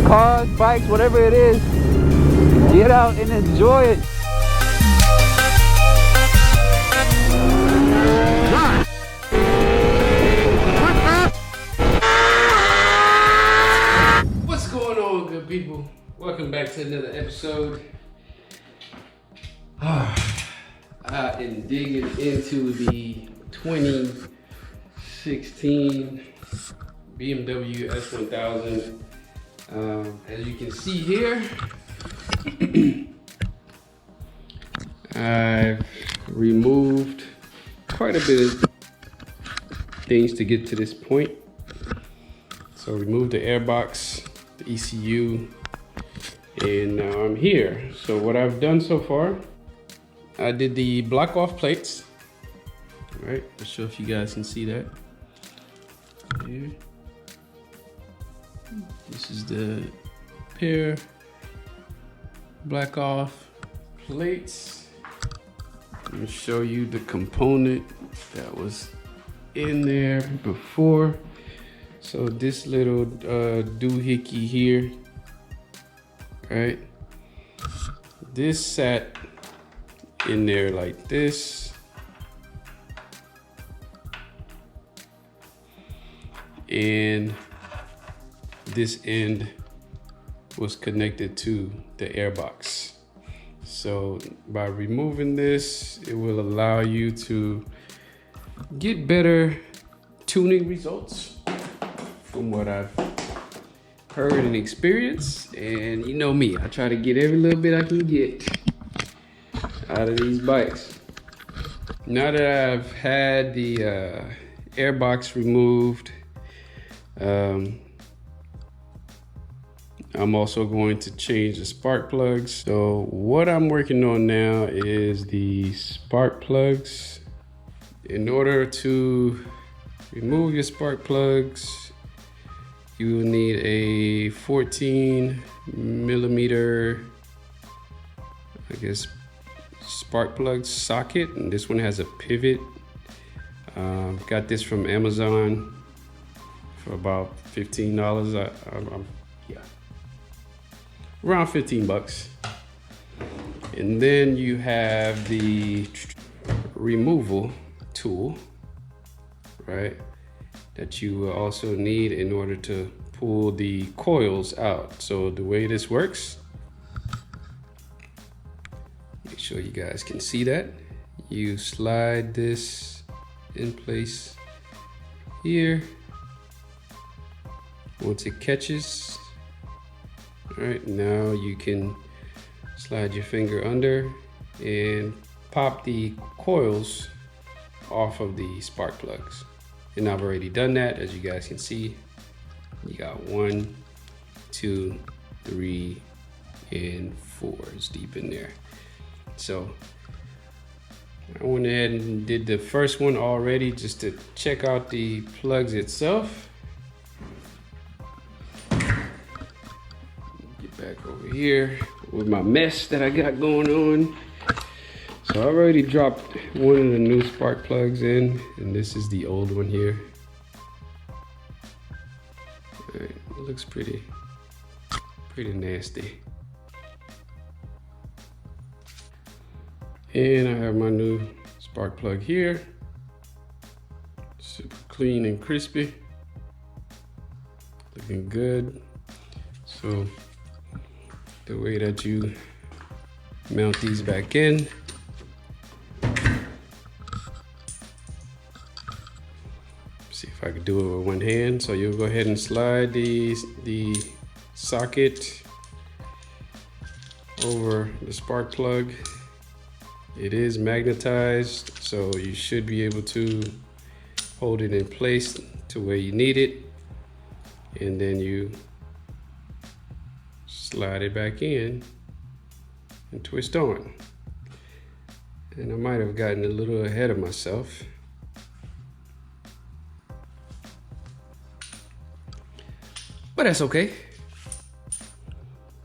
Cars, bikes, whatever it is, get out and enjoy it. What's going on, good people? Welcome back to another episode. I am digging into the 2016 BMW S1000. As you can see here, I've removed quite a bit of things to get to this point. So remove the airbox, the ECU, and now I'm here. So what I've done so far, I did the block off plates. All right, I'll show if you guys can see that. Here. This is the pair black off plates. Let me show you the component that was in there before. So this little doohickey here, right? This sat in there like this. And this end was connected to the airbox. So by removing this, it will allow you to get better tuning results from what I've heard and experienced. And you know me, I try to get every little bit I can get out of these bikes. Now that I've had the airbox removed, I'm also going to change the spark plugs. So what I'm working on now is the spark plugs. In order to remove your spark plugs, you will need a 14mm, I guess, spark plug socket. And this one has a pivot. Got this from Amazon for about $15. Yeah, around 15 bucks. And then you have the removal tool, right, that you will also need in order to pull the coils out. So the way this works, make sure you guys can see that. You slide this in place here. Once it catches, all right, now you can slide your finger under and pop the coils off of the spark plugs. And I've already done that. As you guys can see, you got 1, 2, 3, and 4 is deep in there. So I went ahead and did the first one already just to check out the plugs itself. Get back over here with my mess that I got going on. So I already dropped one of the new spark plugs in, and this is the old one here. All right, it looks pretty nasty. And I have my new spark plug here. Super clean and crispy. Looking good. So the way that you mount these back in, see if I can do it with one hand. So you'll go ahead and slide the socket over the spark plug. It is magnetized, so you should be able to hold it in place to where you need it, and then you slide it back in and twist on. And I might have gotten a little ahead of myself. But that's okay.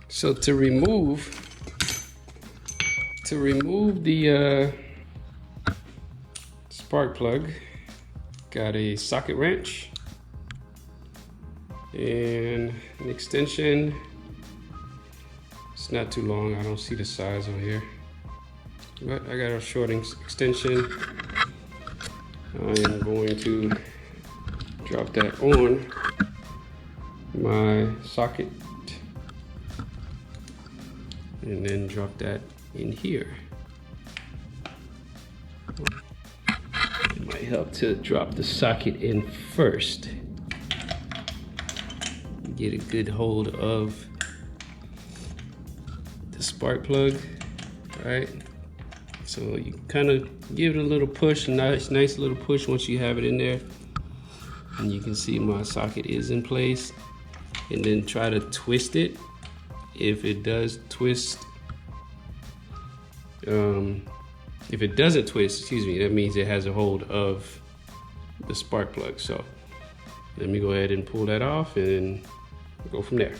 So to remove the spark plug, got a socket wrench and an extension. It's not too long, I don't see the size on here, but I got a short extension. I am going to drop that on my socket and then drop that in here. It might help to drop the socket in first. Get a good hold of the spark plug, right? So you kind of give it a little push, a nice little push once you have it in there. And you can see my socket is in place. And then try to twist it. If it does twist, if it doesn't twist, excuse me, that means it has a hold of the spark plug. So let me go ahead and pull that off and go from there.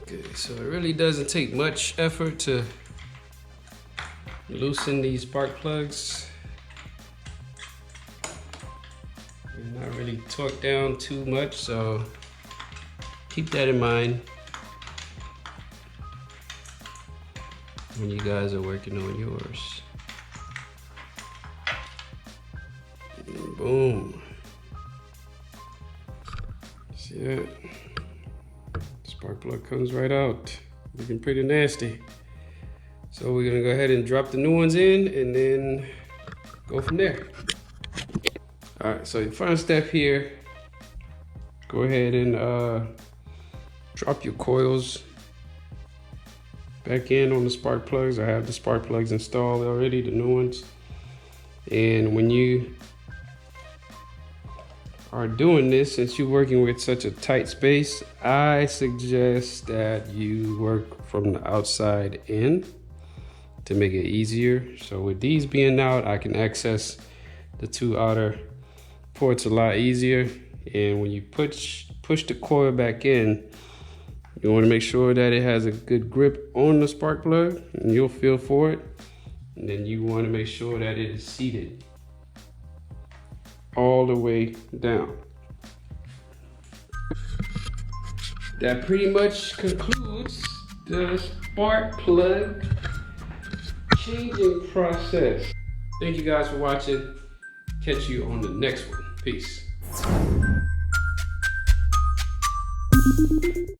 Okay, so it really doesn't take much effort to loosen these spark plugs. And not really torque down too much, so keep that in mind when you guys are working on yours. And boom. See that? Spark plug comes right out, looking pretty nasty. So we're gonna go ahead and drop the new ones in and then go from there. All right, so your final step here, go ahead and drop your coils back in on the spark plugs. I have the spark plugs installed already, the new ones. And when you are doing this, since you're working with such a tight space, I suggest that you work from the outside in to make it easier. So with these being out, I can access the two outer ports a lot easier. And when you push the coil back in, you want to make sure that it has a good grip on the spark plug, and you'll feel for it. And then you want to make sure that it is seated all the way down. That pretty much concludes the spark plug changing process. Thank you guys for watching. Catch you on the next one. Peace.